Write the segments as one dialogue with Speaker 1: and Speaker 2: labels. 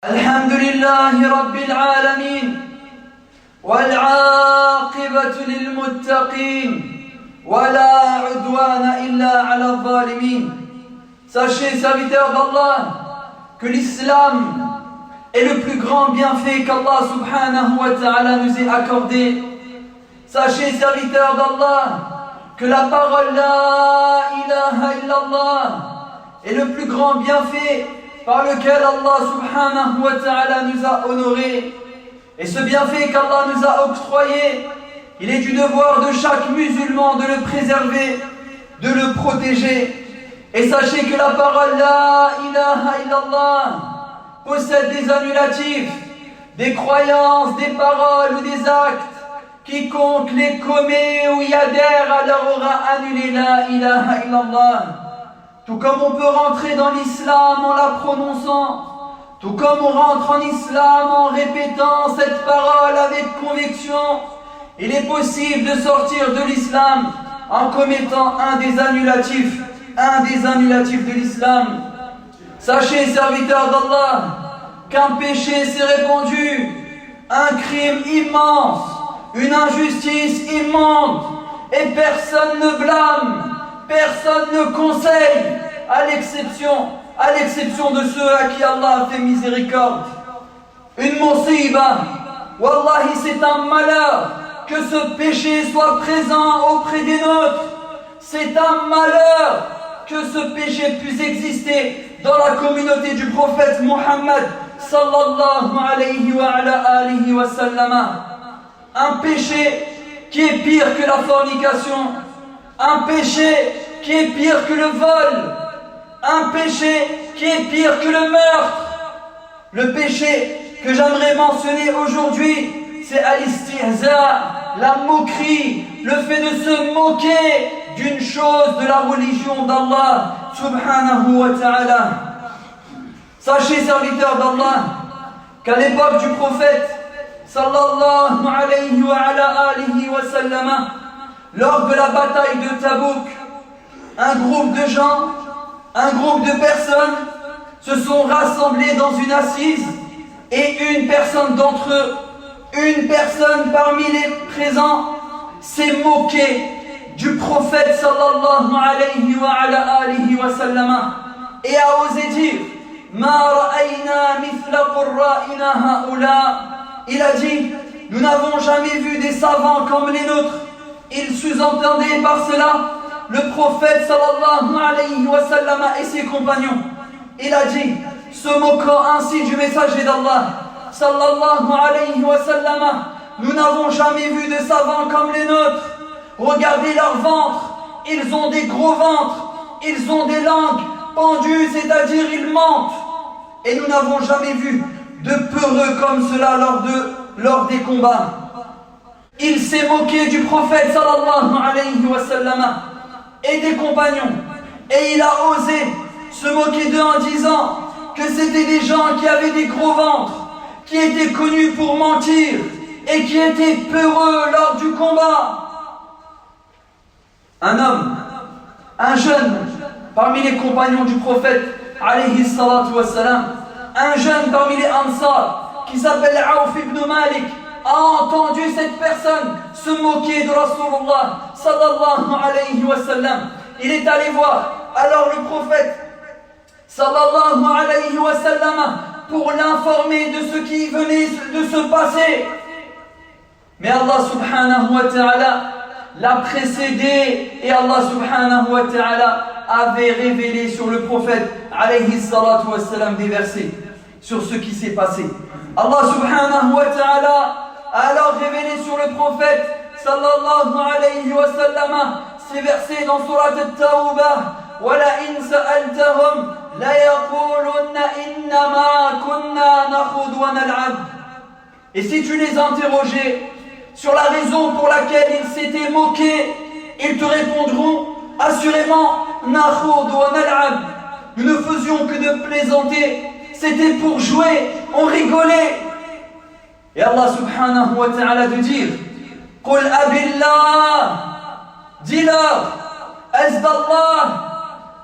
Speaker 1: الحمد لله رب العالمين والعاقبة للمتقين ولا عدوان إلا على الظالمين. Sachez, serviteurs d'Allah, que l'islam est le plus grand bienfait qu'Allah subhanahu wa ta'ala nous ait accordé. Sachez, serviteurs d'Allah, que la parole La ilaha illallah est le plus grand bienfait par lequel Allah subhanahu wa ta'ala nous a honorés. Et ce bienfait qu'Allah nous a octroyé, il est du devoir de chaque musulman de le préserver, de le protéger. Et sachez que la parole La ilaha illallah possède des annulatifs, des croyances, des paroles ou des actes. Quiconque les commet ou y adhère alors aura annulé La ilaha illallah. Tout comme on peut rentrer dans l'islam en la prononçant, tout comme on rentre en islam en répétant cette parole avec conviction, il est possible de sortir de l'islam en commettant un des annulatifs de l'islam. Sachez, serviteurs d'Allah, qu'un péché s'est répandu, un crime immense, une injustice immonde, et personne ne blâme, personne ne conseille, à l'exception de ceux à qui Allah a fait miséricorde. Une musiba, wallahi, c'est un malheur que ce péché soit présent auprès des nôtres. C'est un malheur que ce péché puisse exister dans la communauté du prophète Muhammad sallallahu alayhi wa ala alihi wa sallama. Un péché qui est pire que la fornication, un péché qui est pire que le vol, un péché qui est pire que le meurtre. Le péché que j'aimerais mentionner aujourd'hui, c'est al-istihza, la moquerie, le fait de se moquer d'une chose de la religion d'Allah subhanahu wa ta'ala. Sachez, serviteurs d'Allah, qu'à l'époque du prophète sallallahu alayhi wa ala alihi wa sallama, lors de la bataille de Tabouk, un groupe de gens, un groupe de personnes se sont rassemblés dans une assise et une personne d'entre eux, une personne parmi les présents s'est moquée du prophète sallallahu alayhi wa ala alihi wa sallama et a osé dire Ma ra'ayna mithla qurra'ina ha'ula. Il a dit, nous n'avons jamais vu des savants comme les nôtres. Il sous-entendait par cela le prophète sallallahu alayhi wa sallam et ses compagnons. Il a dit, se moquant ainsi du messager d'Allah sallallahu alayhi wa sallam, nous n'avons jamais vu de savants comme les nôtres. Regardez leur ventre, ils ont des gros ventres, ils ont des langues pendues, c'est-à-dire ils mentent. Et nous n'avons jamais vu de peureux comme cela lors des combats. Il s'est moqué du prophète sallallahu alayhi wa sallam et des compagnons. Et il a osé se moquer d'eux en disant que c'était des gens qui avaient des gros ventres, qui étaient connus pour mentir et qui étaient peureux lors du combat. Un homme, un jeune, parmi les compagnons du prophète alayhi salatu wa salam, un jeune parmi les Ansar qui s'appelle Auf ibn Malik a entendu cette personne se moquer de Rasulullah sallallahu alayhi wa sallam. Il est allé voir alors le prophète sallallahu alayhi wa sallam pour l'informer de ce qui venait de se passer. Mais Allah subhanahu wa ta'ala l'a précédé et Allah subhanahu wa ta'ala avait révélé sur le prophète alayhi salatu wa sallam des versets sur ce qui s'est passé. Allah subhanahu wa ta'ala a alors révélé sur le prophète sallallahu alayhi wa sallam ces versets dans surat at-Tawbah wa la in sa'altahum la yaqulunna innama kunna nakhud wa nal'ab. Et si tu les interrogeais sur la raison pour laquelle ils s'étaient moqués, ils te répondront assurément nakhud wa nal'ab. Nous ne faisions que de plaisanter, c'était pour jouer, on rigolait. Et Allah subhanahu wa ta'ala de dire Qul abillah, dis-leur, est-ce d'Allah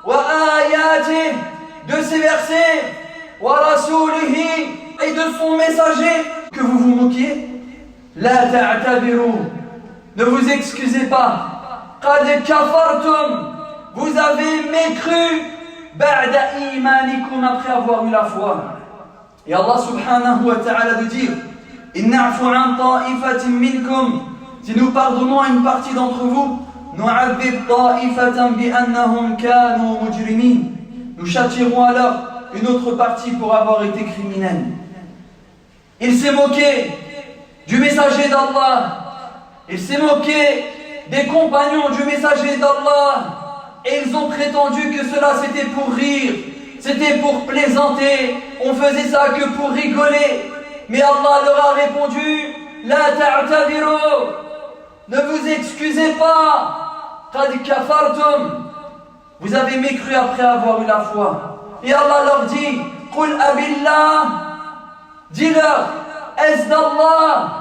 Speaker 1: wa ayatih, de ces versets, wa rasulihi, et de son messager que vous vous moquiez? La ta'tabiru, ne vous excusez pas. Qad kafartum, vous avez mécru ba'da imanikum, après avoir eu la foi. Et Allah subhanahu wa ta'ala de dire in na'fu an ta'ifatin minkum, si nous pardonnons à une partie d'entre vous, nu'adhib ta'ifatan bi annahum kanu mujrimin, nous châtierons alors une autre partie pour avoir été criminels. Il s'est moqué du messager d'Allah, il s'est moqué des compagnons du messager d'Allah, et ils ont prétendu que cela c'était pour rire, c'était pour plaisanter, on faisait ça que pour rigoler. Mais Allah leur a répondu La ta'tabiru, ne vous excusez pas, qad kafartum, vous avez mécru après avoir eu la foi. Et Allah leur dit Qul abillah, dis-leur, est-ce d'Allah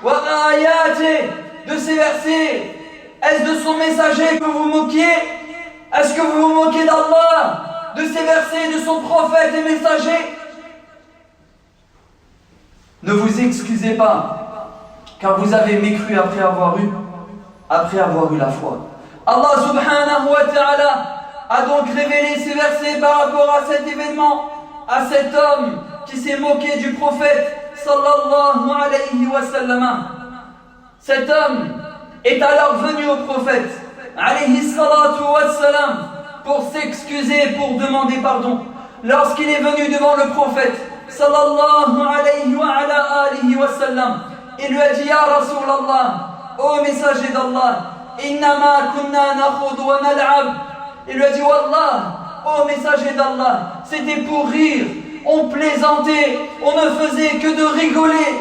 Speaker 1: wa ayati, de ces versets, est-ce de son messager que vous moquiez? Est-ce que vous vous moquez d'Allah, de ces versets, de son prophète et messager? Ne vous excusez pas, car vous avez mécru après avoir eu la foi. Allah subhanahu wa ta'ala a donc révélé ces versets par rapport à cet événement, à cet homme qui s'est moqué du prophète sallallahu alayhi wa sallam. Cet homme est alors venu au prophète alayhi salatu wa sallam pour s'excuser, pour demander pardon. Lorsqu'il est venu devant le prophète sallallahu alayhi wa ala alihi wa sallam, il lui a dit Ya Rasulallah, ô messager d'Allah, innama kunna nakhudu wa nal'ab. Il lui a dit Wallah, ô messager d'Allah, c'était pour rire, on plaisantait, on ne faisait que de rigoler.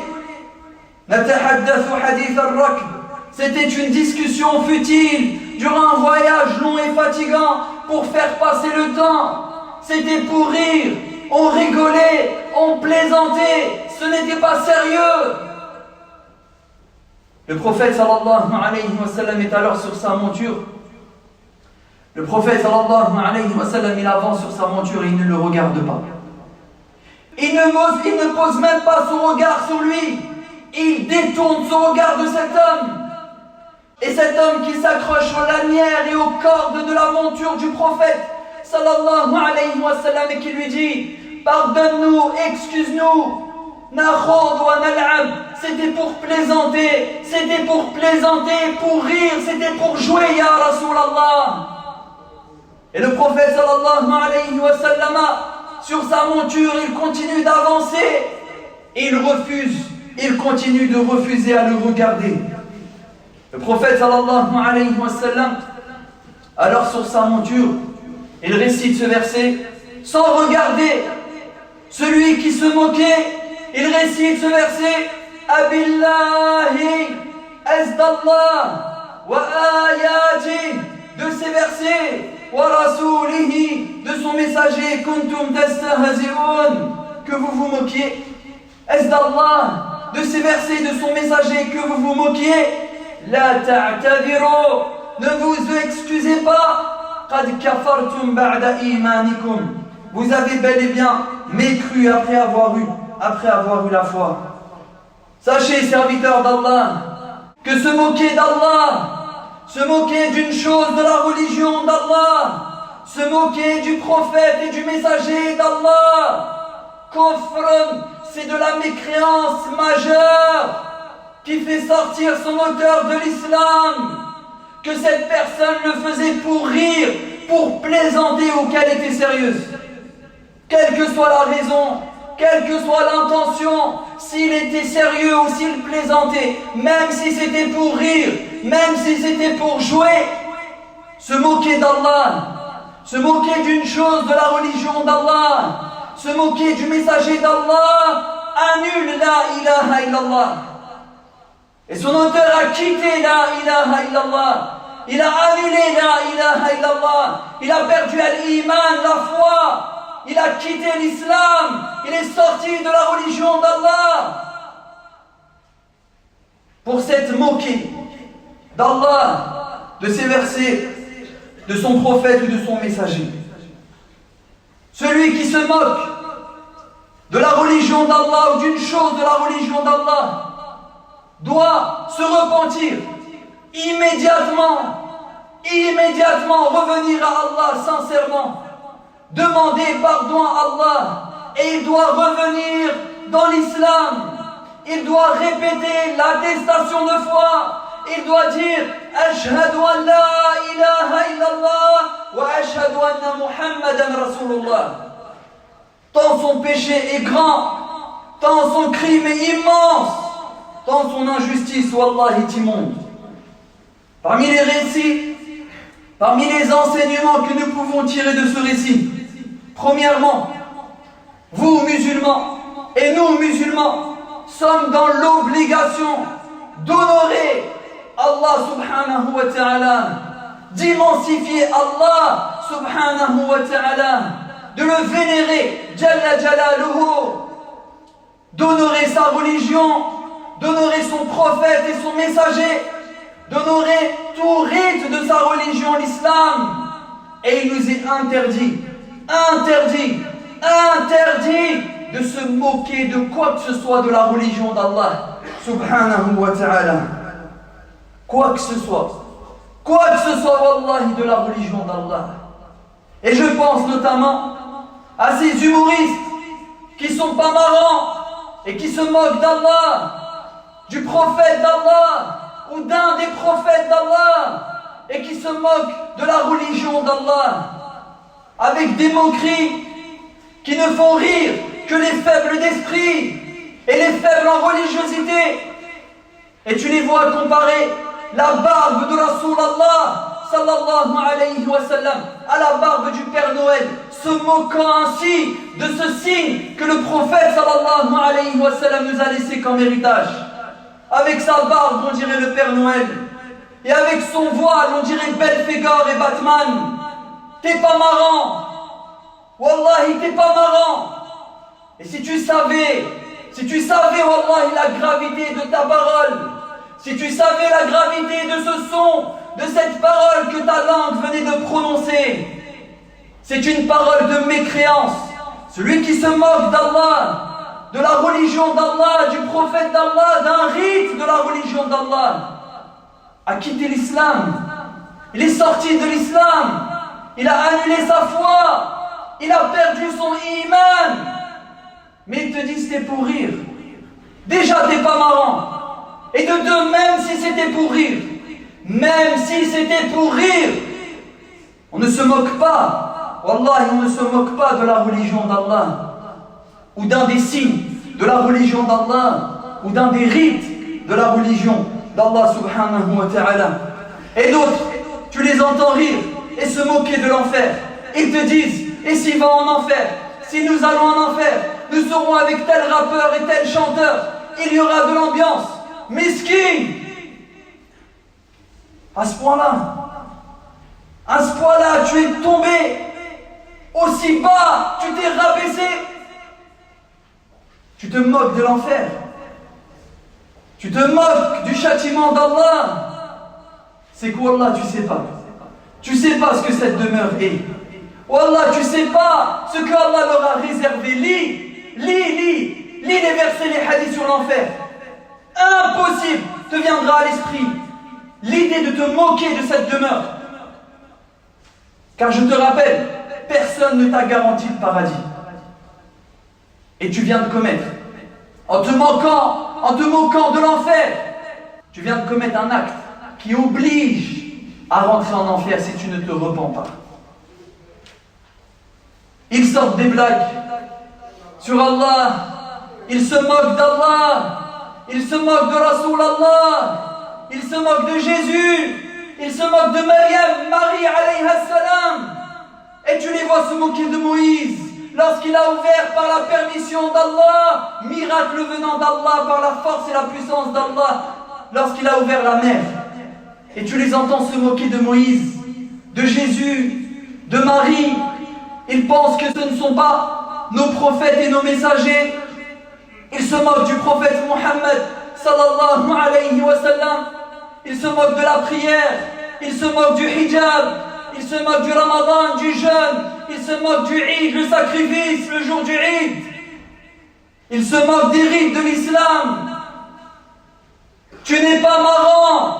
Speaker 1: Natahaddathu hadith al-rakb, c'était une discussion futile durant un voyage long et fatigant pour faire passer le temps. C'était pour rire, on rigolait, on plaisantait, ce n'était pas sérieux. Le prophète sallallahu alayhi wa sallam est alors sur sa monture. Le prophète sallallahu alayhi wa sallam, il avance sur sa monture et il ne le regarde pas. Il ne pose même pas son regard sur lui. Il détourne son regard de cet homme. Et cet homme qui s'accroche aux lanières et aux cordes de la monture du prophète sallallahu alayhi wa sallam et qui lui dit pardonne-nous, excuse-nous, nakhud wa nal'ab, c'était pour plaisanter, pour rire, c'était pour jouer ya Rasulallah. Et le prophète sallallahu alayhi wa sallam, sur sa monture, il continue d'avancer et il continue de refuser à le regarder. Le prophète sallallahu alayhi wa sallam, alors sur sa monture, il récite ce verset sans regarder celui qui se moquait. Il récite ce verset Abillahi, est d'Allah, wa ayati, de ces versets, wa rasulihi, de son messager, kuntum tastahzi'un, que vous vous moquiez. Est d'Allah, de ces versets, de son messager, que vous vous moquiez. La ta'tabiru, ne vous excusez pas. Qad kafartum ba'da imanikum, vous avez bel et bien mécru après avoir eu la foi. Sachez, serviteurs d'Allah, que se moquer d'Allah, se moquer d'une chose de la religion d'Allah, se moquer du prophète et du messager d'Allah, kufr, c'est de la mécréance majeure qui fait sortir son auteur de l'islam. Que cette personne le faisait pour rire, pour plaisanter ou qu'elle était sérieuse. Quelle que soit la raison, quelle que soit l'intention, s'il était sérieux ou s'il plaisantait, même si c'était pour rire, même si c'était pour jouer, se moquer d'Allah, se moquer d'une chose de la religion d'Allah, se moquer du messager d'Allah, annule la ilaha illallah. Et son auteur a quitté la ilaha illallah. Il a annulé la ilaha illallah. Il a perdu l'iman, la foi. Il a quitté l'islam. Il est sorti de la religion d'Allah. Pour s'être moqué d'Allah, de ses versets, de son prophète ou de son messager. Celui qui se moque de la religion d'Allah ou d'une chose de la religion d'Allah doit se repentir immédiatement revenir à Allah sincèrement, demander pardon à Allah, et il doit revenir dans l'islam. Il doit répéter l'attestation de foi. Il doit dire Ashhadu an la ilaha illallah wa ashhadu anna Muhammadan Rasulullah. Tant son péché est grand, tant son crime est immense, tant son injustice, wallah, est immonde. Parmi les récits, parmi les enseignements que nous pouvons tirer de ce récit, premièrement, vous musulmans et nous musulmans sommes dans l'obligation d'honorer Allah subhanahu wa ta'ala, d'immensifier Allah subhanahu wa ta'ala, de le vénérer, Jalla Jalaluhu, d'honorer sa religion, d'honorer son prophète et son messager, d'honorer tout rite de sa religion, l'islam. Et il nous est interdit de se moquer de quoi que ce soit de la religion d'Allah subhanahu wa ta'ala. Quoi que ce soit, wallahi, de la religion d'Allah. Et je pense notamment à ces humoristes qui sont pas marrants et qui se moquent d'Allah, du prophète d'Allah ou d'un des prophètes d'Allah, et qui se moquent de la religion d'Allah avec des moqueries qui ne font rire que les faibles d'esprit et les faibles en religiosité. Et tu les vois comparer la barbe de Rasulallah sallallahu alayhi wa sallam à la barbe du Père Noël, se moquant ainsi de ce signe que le prophète sallallahu alayhi wa sallam nous a laissé comme héritage. Avec sa barbe, on dirait le Père Noël, et avec son voile, on dirait Belphégor et Batman. T'es pas marrant, wallahi, t'es pas marrant. Et si tu savais, wallahi, la gravité de ta parole, si tu savais la gravité de ce son, de cette parole que ta langue venait de prononcer, c'est une parole de mécréance. Celui qui se moque d'Allah, de la religion d'Allah, du prophète d'Allah, d'un rite de la religion d'Allah, a quitté l'islam. Il est sorti de l'islam. Il a annulé sa foi. Il a perdu son iman. Mais ils te disent c'est pour rire. Déjà t'es pas marrant. Et de deux, même si c'était pour rire, on ne se moque pas. Wallahi, on ne se moque pas de la religion d'Allah, ou d'un des signes de la religion d'Allah, ou d'un des rites de la religion d'Allah subhanahu wa ta'ala. Et d'autres, tu les entends rire et se moquer de l'enfer. Ils te disent, et s'il va en enfer, si nous allons en enfer, nous serons avec tel rappeur et tel chanteur, il y aura de l'ambiance. Miskin. À ce point-là, tu es tombé aussi bas, tu t'es rabaissé. Tu te moques de l'enfer. Tu te moques du châtiment d'Allah. C'est quoi, Allah, tu sais pas. Tu sais pas ce que cette demeure est. Wallah, tu sais pas ce que Allah leur a réservé. Lis les versets, les hadiths sur l'enfer. Impossible te viendra à l'esprit l'idée de te moquer de cette demeure. Car je te rappelle, personne ne t'a garanti le paradis. Et tu viens de commettre, en te moquant de l'enfer, tu viens de commettre un acte qui oblige à rentrer en enfer si tu ne te repens pas. Ils sortent des blagues sur Allah, ils se moquent d'Allah, ils se moquent de Rasulallah, ils se moquent de Jésus, ils se moquent de Marie alayha salam. Et tu les vois se moquer de Moïse lorsqu'il a ouvert par la permission d'Allah, miracle venant d'Allah par la force et la puissance d'Allah, lorsqu'il a ouvert la mer. Et tu les entends se moquer de Moïse, de Jésus, de Marie. Ils pensent que ce ne sont pas nos prophètes et nos messagers. Ils se moquent du prophète Mohammed sallallahu alayhi wa sallam. Ils se moquent de la prière. Ils se moquent du hijab. Ils se moquent du ramadan, du jeûne. Ils se moquent du Eid, le sacrifice, le jour du Eid. Ils se moquent des rites de l'islam. Tu n'es pas marrant.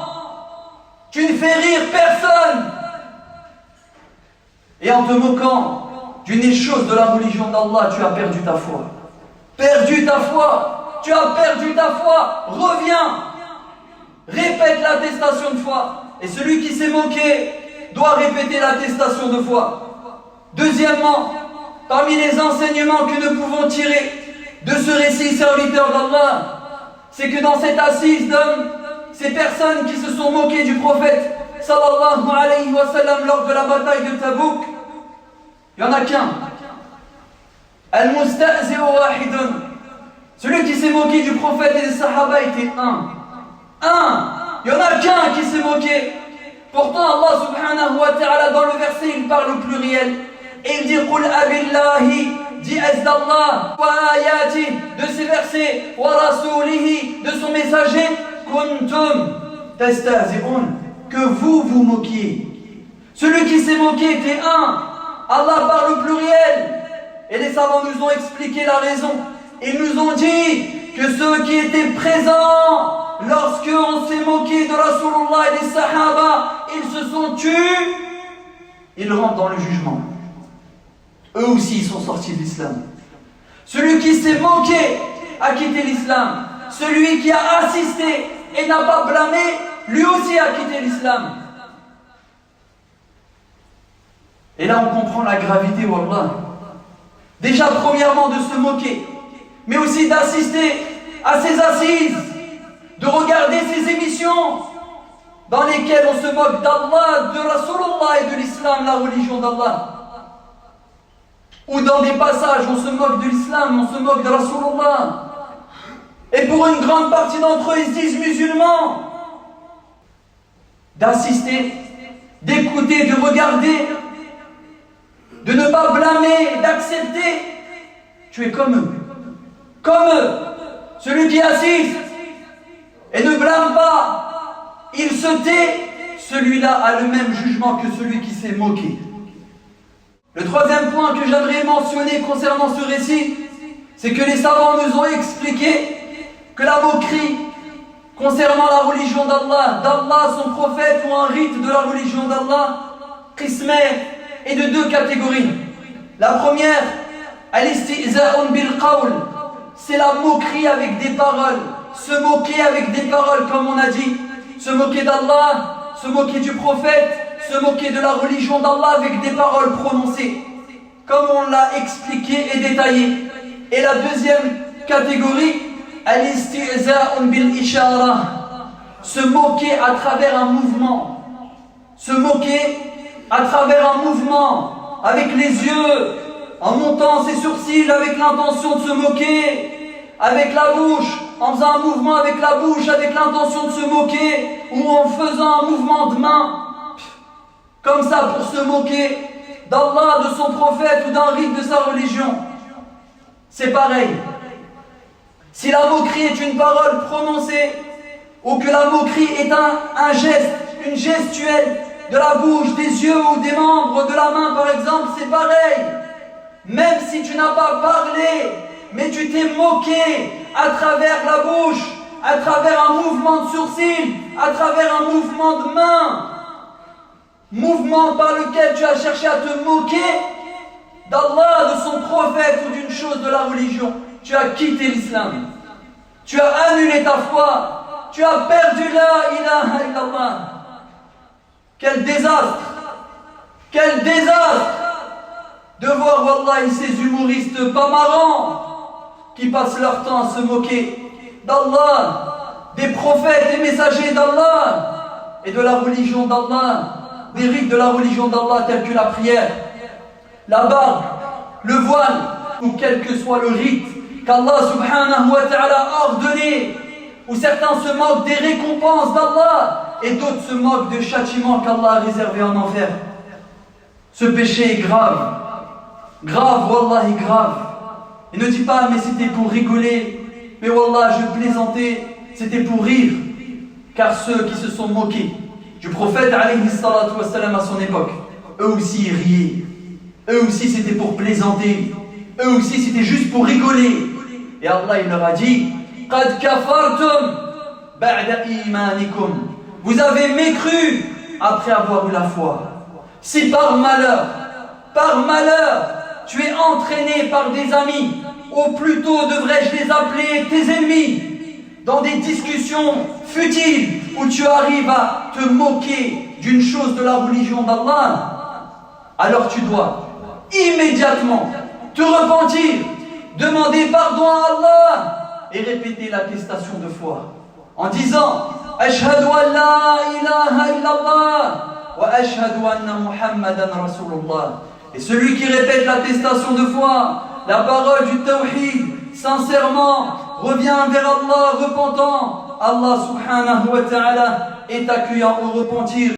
Speaker 1: Tu ne fais rire personne. Et en te moquant d'une des choses de la religion d'Allah, tu as perdu ta foi. Perdu ta foi. Tu as perdu ta foi. Reviens. Répète l'attestation de foi. Et celui qui s'est moqué doit répéter l'attestation de foi. Deuxièmement, parmi les enseignements que nous pouvons tirer de ce récit serviteur d'Allah, c'est que dans cette assise d'hommes, ces personnes qui se sont moquées du prophète sallallahu alayhi wa sallam lors de la bataille de Tabouk, il n'y en a qu'un. Al-Musta'zi'u wahidun. Celui qui s'est moqué du prophète et des sahaba était un. Il n'y en a qu'un qui s'est moqué. Pourtant Allah subhanahu wa ta'ala dans le verset il parle au pluriel. Et il dit Qul abillahi, dit d'Allah, wa ayati, de ses versets, wa rasulihi, de son messager, kuntum tastahzi'un, que vous vous moquiez. Celui qui s'est moqué était un. Allah parle au pluriel. Et les savants nous ont expliqué la raison. Ils nous ont dit que ceux qui étaient présents lorsque on s'est moqué de Rasulullah et des Sahaba, ils se sont tus, ils rentrent dans le jugement. Eux aussi ils sont sortis de l'islam. Celui qui s'est moqué a quitté l'islam. Celui qui a assisté et n'a pas blâmé, lui aussi a quitté l'islam. Et là on comprend la gravité, wallah. Déjà premièrement de se moquer, mais aussi d'assister à ces assises, de regarder ces émissions dans lesquelles on se moque d'Allah, de Rasulullah et de l'islam, la religion d'Allah. Ou dans des passages on se moque de l'islam, on se moque de Rasulullah. Et pour une grande partie d'entre eux, ils se disent musulmans. D'assister, d'écouter, de regarder, de ne pas blâmer, d'accepter. Tu es comme eux. Comme eux. Celui qui assiste et ne blâme pas, il se tait, celui-là a le même jugement que celui qui s'est moqué. Le troisième point que j'aimerais mentionner concernant ce récit, c'est que les savants nous ont expliqué que la moquerie concernant la religion d'Allah, son prophète ou un rite de la religion d'Allah, qismeh, est de deux catégories. La première, al-istihza'un bil qawl, c'est la moquerie avec des paroles. Se moquer avec des paroles, comme on a dit. Se moquer d'Allah, se moquer du prophète, se moquer de la religion d'Allah avec des paroles prononcées, comme on l'a expliqué et détaillé. Et la deuxième catégorie, al-istihza'un bil ishara, se moquer à travers un mouvement. Se moquer à travers un mouvement, avec les yeux, en montant ses sourcils avec l'intention de se moquer, avec la bouche, en faisant un mouvement avec la bouche avec l'intention de se moquer, ou en faisant un mouvement de main, comme ça pour se moquer d'Allah, de son prophète ou d'un rite de sa religion. C'est pareil. Si la moquerie est une parole prononcée, ou que la moquerie est un geste, une gestuelle de la bouche, des yeux ou des membres de la main par exemple, c'est pareil. Même si tu n'as pas parlé, mais tu t'es moqué à travers la bouche, à travers un mouvement de sourcil, à travers un mouvement de main, mouvement par lequel tu as cherché à te moquer d'Allah, de son prophète ou d'une chose de la religion, tu as quitté l'islam. Tu as annulé ta foi. Tu as perdu la ilaha illallah. Quel désastre! Quel désastre! De voir, wallahi, ces humoristes pas marrants qui passent leur temps à se moquer d'Allah, des prophètes et messagers d'Allah et de la religion d'Allah, des rites de la religion d'Allah tels que la prière, la barbe, le voile ou quel que soit le rite qu'Allah subhanahu wa ta'ala a ordonné, où certains se moquent des récompenses d'Allah et d'autres se moquent des châtiments qu'Allah a réservés en enfer. Ce péché est grave. Grave, wallahi, grave. Et ne dis pas, mais c'était pour rigoler. Mais wallah, je plaisantais, c'était pour rire. Car ceux qui se sont moqués du prophète alayhi salatu wassalam à son époque, eux aussi ils riaient. Eux aussi c'était pour plaisanter. Eux aussi c'était juste pour rigoler. Et Allah il leur a dit, قَدْ كَفَرْتُمْ بَعْدَ إِيمَانِكُمْ. Vous avez mécru après avoir eu la foi. Si par malheur, tu es entraîné par des amis, ou plutôt devrais-je les appeler tes ennemis, dans des discussions futiles où tu arrives à te moquer d'une chose de la religion d'Allah, alors tu dois immédiatement te repentir, demander pardon à Allah et répéter l'attestation de foi en disant Ashhadu an la ilaha illallah wa ashhadu anna Muhammadan Rasulullah. Et celui qui répète l'attestation de foi, la parole du tawhid, sincèrement, revient vers Allah repentant, Allah subhanahu wa ta'ala est accueillant au repentir.